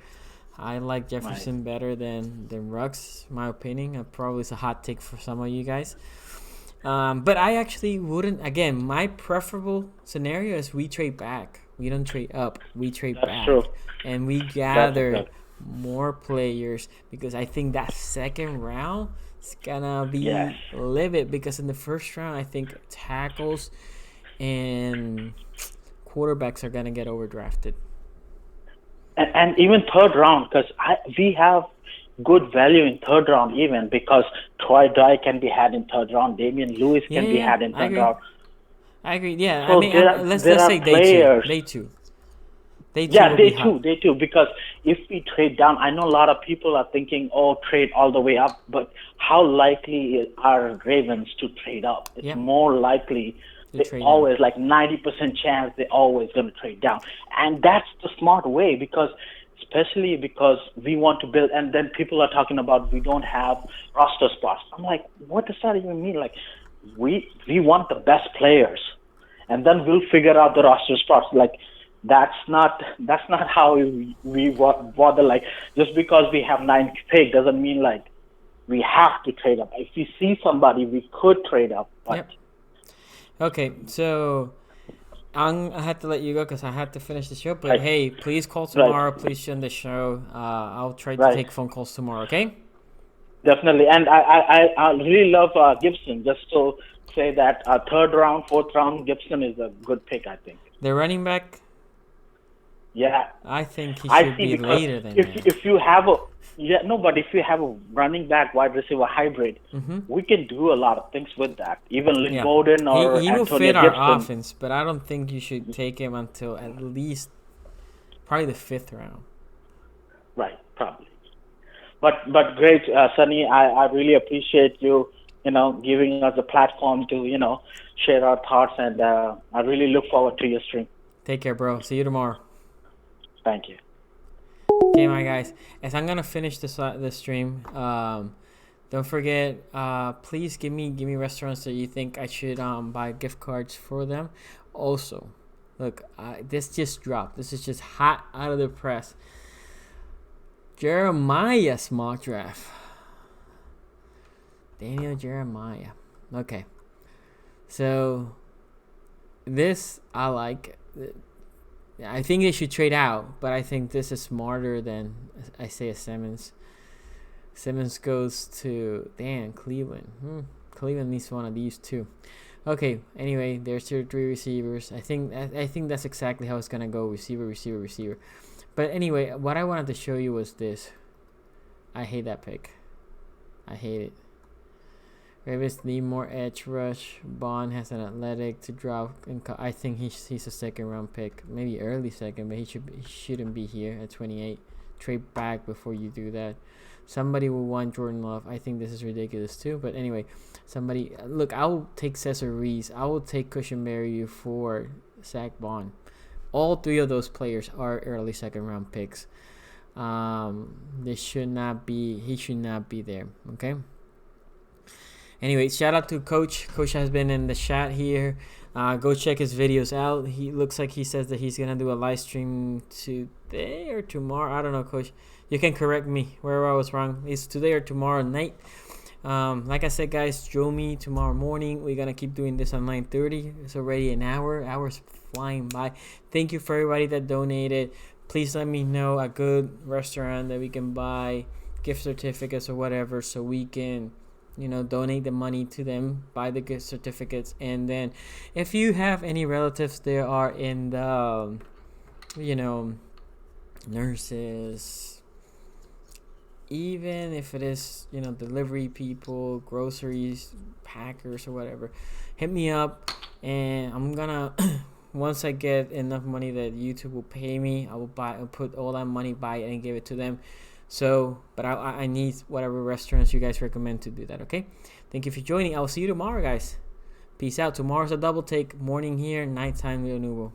I like Jefferson better than Ruggs, in my opinion. Probably it's a hot take for some of you guys. But I actually wouldn't. Again, my preferable scenario is we trade back. We don't trade up. We trade back. True. And we gather more players, because I think that second round is gonna be livid, because in the first round I think tackles and quarterbacks are gonna get overdrafted. And even third round, because we have good value in third round even, because Troy Dye can be had in third round, Damian Lewis can be had in third round. I agree. Yeah, so let's say day two. Day two. Because if we trade down, I know a lot of people are thinking, trade all the way up. But how likely are Ravens to trade up? It's more likely. They always, like 90% chance, they're always going to trade down. And that's the smart way, especially because we want to build. And then people are talking about we don't have roster spots. I'm like, what does that even mean? Like, we want the best players, and then we'll figure out the roster spots. Like, that's not how we bother. Like, just because we have 9th pick doesn't mean like we have to trade up. If we see somebody, we could trade up. But Okay, so I had to let you go because I had to finish the show. But hey, please call tomorrow. Please share the show. I'll try to take phone calls tomorrow. Okay. Definitely, and I really love Gibson. Just to say that third round, fourth round, Gibson is a good pick, I think. The running back. Yeah. I think he should be later than that. If you have but if you have a running back wide receiver hybrid, we can do a lot of things with that. Even Lynn Bowden or he will Antonio fit Gibson. our offense, but I don't think you should take him until at least probably the 5th round. Right, probably. But great, Sunny. I really appreciate you, giving us a platform to, share our thoughts, and I really look forward to your stream. Take care, bro. See you tomorrow. Thank you. Okay, my guys. As I'm gonna finish this stream, Don't forget, please give me restaurants that you think I should buy gift cards for them. Also, look, this just dropped. This is just hot out of the press. Jeremiah's mock draft. Daniel Jeremiah. Okay. So, this I like. I think they should trade out, but I think this is smarter than Isaiah Simmons. Simmons goes to Cleveland. Cleveland needs one of these too. Okay. Anyway, there's your 3 receivers. I think that's exactly how it's gonna go. Receiver. But anyway, what I wanted to show you was this. I hate that pick. I hate it. Ravens need more edge rush. Bond has an athletic to drop. I think he's a second round pick, maybe early second, but he shouldn't be here at 28. Trade back before you do that. Somebody will want Jordan Love. I think this is ridiculous too. But anyway, look. I will take Cesar Ruiz. I will take Cushenberry for Zach Bond. All 3 of those players are early second round picks. He should not be there. Okay. Anyway, shout out to Coach. Coach has been in the chat here. Go check his videos out. He looks like he says that he's gonna do a live stream today or tomorrow. I don't know, Coach. You can correct me wherever I was wrong. It's today or tomorrow night. Like I said, guys, join me tomorrow morning. We're gonna keep doing this on 9:30. It's already an hour. Hours flying by. Thank you for everybody that donated. Please let me know a good restaurant that we can buy gift certificates or whatever, so we can, donate the money to them, buy the gift certificates. And then if you have any relatives there are in the, nurses, even if it is, delivery people, groceries, packers or whatever, hit me up and I'm gonna once I get enough money that YouTube will pay me, I will put all that money, buy it and give it to them. So, but I need whatever restaurants you guys recommend to do that, okay? Thank you for joining. I'll see you tomorrow, guys. Peace out. Tomorrow's a double take. Morning here, nighttime, Leo Nubo.